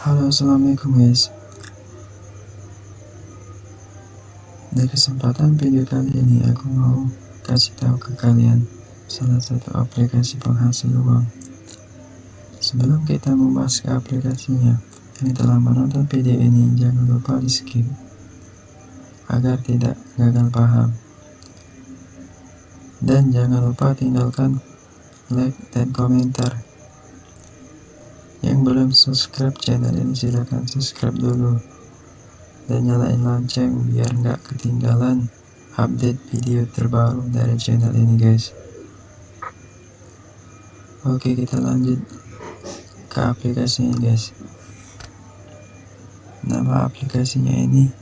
Halo, assalamualaikum guys. Di kesempatan video kali ini aku mau kasih tahu ke kalian salah satu aplikasi penghasil uang. Sebelum kita membahas ke aplikasinya, yang telah menonton video ini jangan lupa di skip agar tidak gagal paham. Dan jangan lupa tinggalkan like dan komentar. Yang belum subscribe channel ini silahkan subscribe dulu dan nyalain lonceng biar nggak ketinggalan update video terbaru dari channel ini guys. Oke, kita lanjut ke aplikasinya guys. Nama aplikasinya ini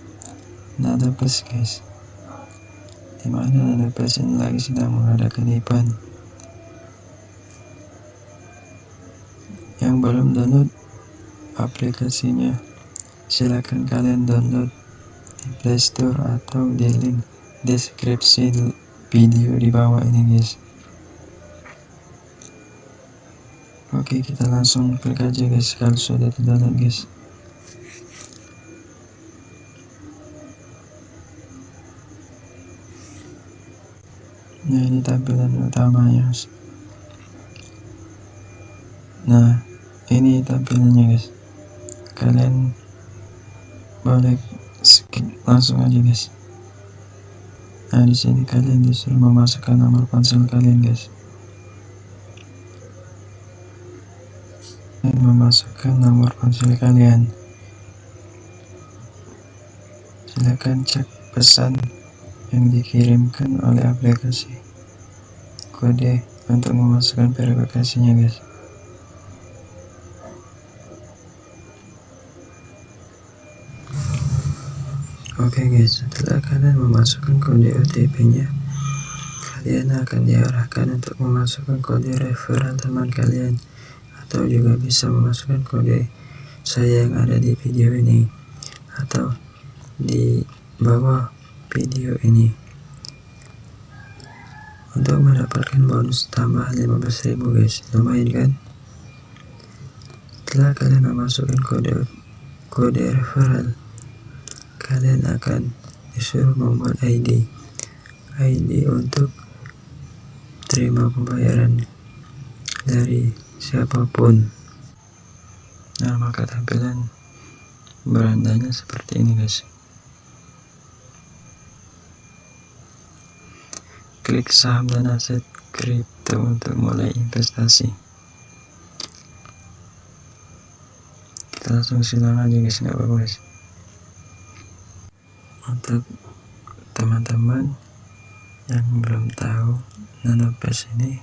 Nada Plus guys, dimana Nada Plus ini lagi sedang mengadakan event. Yang belum download aplikasinya, silakan kalian download di Play Store atau di link deskripsi video di bawah ini guys. Oke, kita langsung klik aja guys kalau sudah terdownload guys. Nah, ini tampilan utamanya guys. Nah, ini tampilannya guys. Kalian boleh skip langsung aja guys. Nah, di sini kalian disuruh memasukkan nomor ponsel kalian guys. Memasukkan nomor ponsel kalian. Silakan cek pesan yang dikirimkan oleh aplikasi. Kode untuk memasukkan verifikasinya guys. Oke guys, setelah kalian memasukkan kode OTP-nya, kalian akan diarahkan untuk memasukkan kode referral teman kalian, atau juga bisa memasukkan kode saya yang ada di video ini atau di bawah video ini untuk mendapatkan bonus tambahan 15.000 guys. Lumayan kan? Setelah kalian memasukkan kode referral, kalian akan disuruh membuat ID untuk terima pembayaran dari siapapun. Nah, maka tampilan berandanya seperti ini guys. Klik saham dan aset kripto untuk mulai investasi. Kita langsung silang aja guys, nggak apa-apa guys. Untuk teman-teman yang belum tahu Nada Plus ini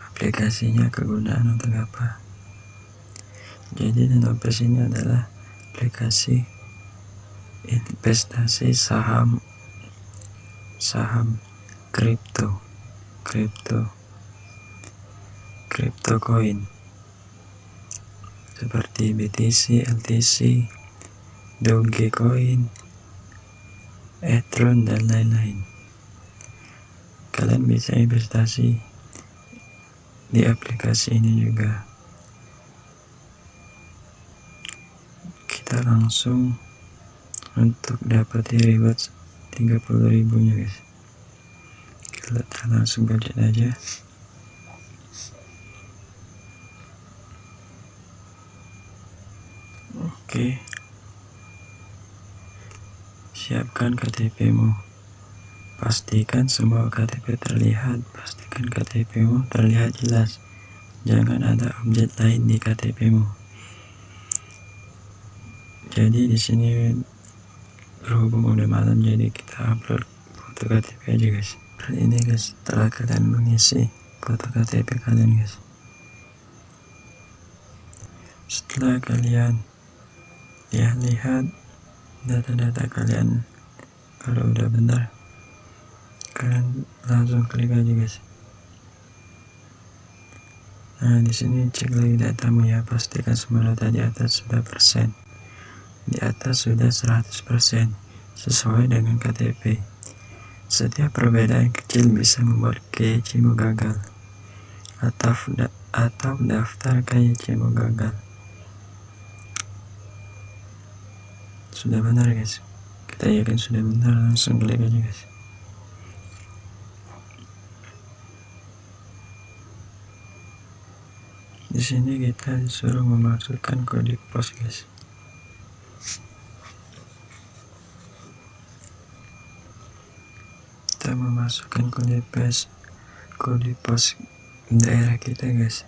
aplikasinya kegunaan untuk apa, jadi Nada Plus ini adalah aplikasi investasi saham kripto coin seperti BTC, LTC, Dogecoin, Etron dan lain-lain. Kalian bisa investasi di aplikasi ini juga. Kita langsung untuk dapat reward 30.000 nya guys. Kita langsung gadget aja. Oke, siapkan KTP-mu. Pastikan semua KTP terlihat. Pastikan KTP-mu terlihat jelas. Jangan ada objek lain di KTP-mu. Jadi di sini berhubung udah malam, jadi kita upload foto KTP aja guys. Ini guys, setelah kalian mengisi foto KTP kalian guys, setelah kalian lihat data-data kalian, kalau udah benar, kalian langsung klik aja guys. Nah, di sini cek lagi datamu ya, pastikan semua data di atas sudah persen. Di atas sudah 100% sesuai dengan KTP. Setiap perbedaan kecil bisa membuat KYC-mu gagal atau daftar KYC-mu gagal. Sudah benar guys, kita yakin sudah benar, langsung klik aja guys. Di sini kita disuruh memasukkan kode pos guys. Kita memasukkan kode pos daerah kita guys.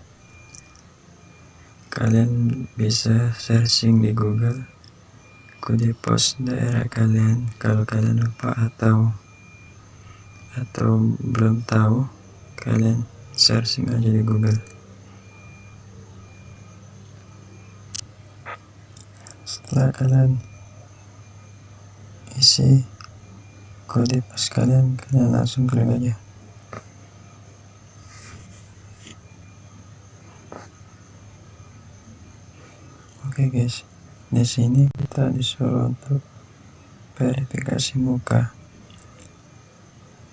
Kalian bisa searching di Google kode pos daerah kalian. Kalau kalian lupa atau belum tahu, kalian searching aja di Google. Setelah kalian isi kode pos kalian langsung klik aja. Oke guys, di sini kita disuruh untuk verifikasi muka.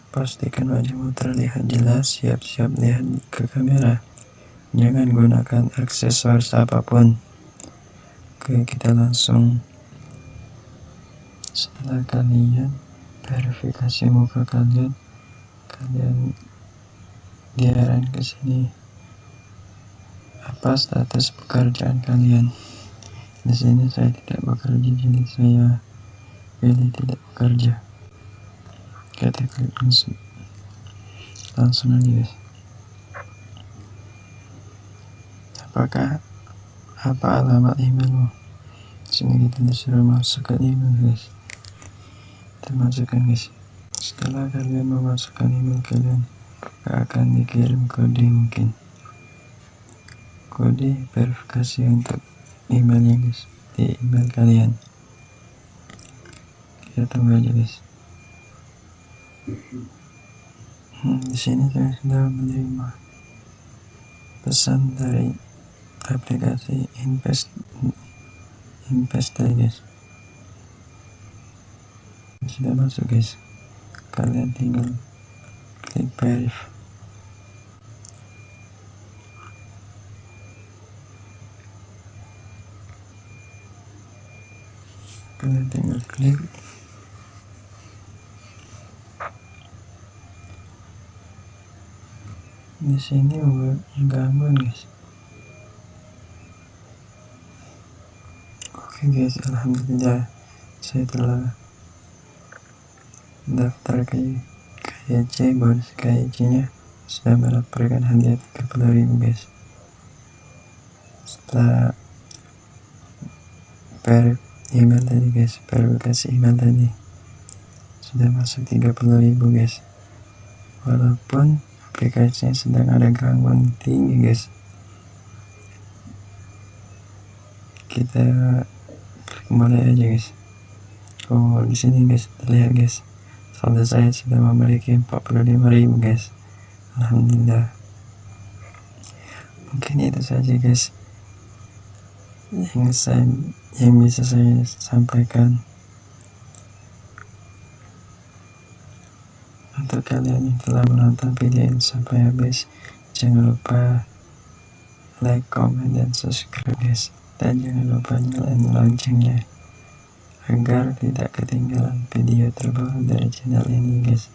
Pastikan wajahmu terlihat jelas, siap-siap lihat ke kamera. Jangan gunakan aksesoris apapun. Oke, kita langsung. Setelah kalian verifikasi muka kalian diarahin ke sini. Apa status pekerjaan kalian? Di sini saya tidak bekerja, jadi saya pilih tidak bekerja. Kita klik langsung aja guys. Apa alamat emailmu? Sini kita disuruh masukkan email guys. Kita masukkan guys. Setelah kalian memasukkan email kalian, akan dikirim kode, mungkin kode verifikasi untuk emailnya guys, di email kalian. Kita tunggu aja guys. Di sini saya sudah menerima pesan dari aplikasi Invest tadi guys. Sudah masuk guys. Kalian tinggal klik verify. Kalian tinggal klik. Di sini gangguan guys. Oke guys, alhamdulillah saya telah daftar ke KYC. Bonus KYC nya sudah mendapatkan hadiah 30.000 guys. Setelah email tadi guys, verifikasi email tadi sudah masuk 30.000 guys. Walaupun aplikasinya sedang ada gangguan tinggi guys, kita klik mulai aja guys. Oh, di sini guys terlihat guys, saldo saya sudah memiliki 45.000 guys. Alhamdulillah. Mungkin itu saja guys yang bisa saya sampaikan. Untuk kalian yang telah menonton video ini sampai habis, jangan lupa like, comment, dan subscribe guys. Dan jangan lupa nyalain loncengnya agar tidak ketinggalan video terbaru dari channel ini guys.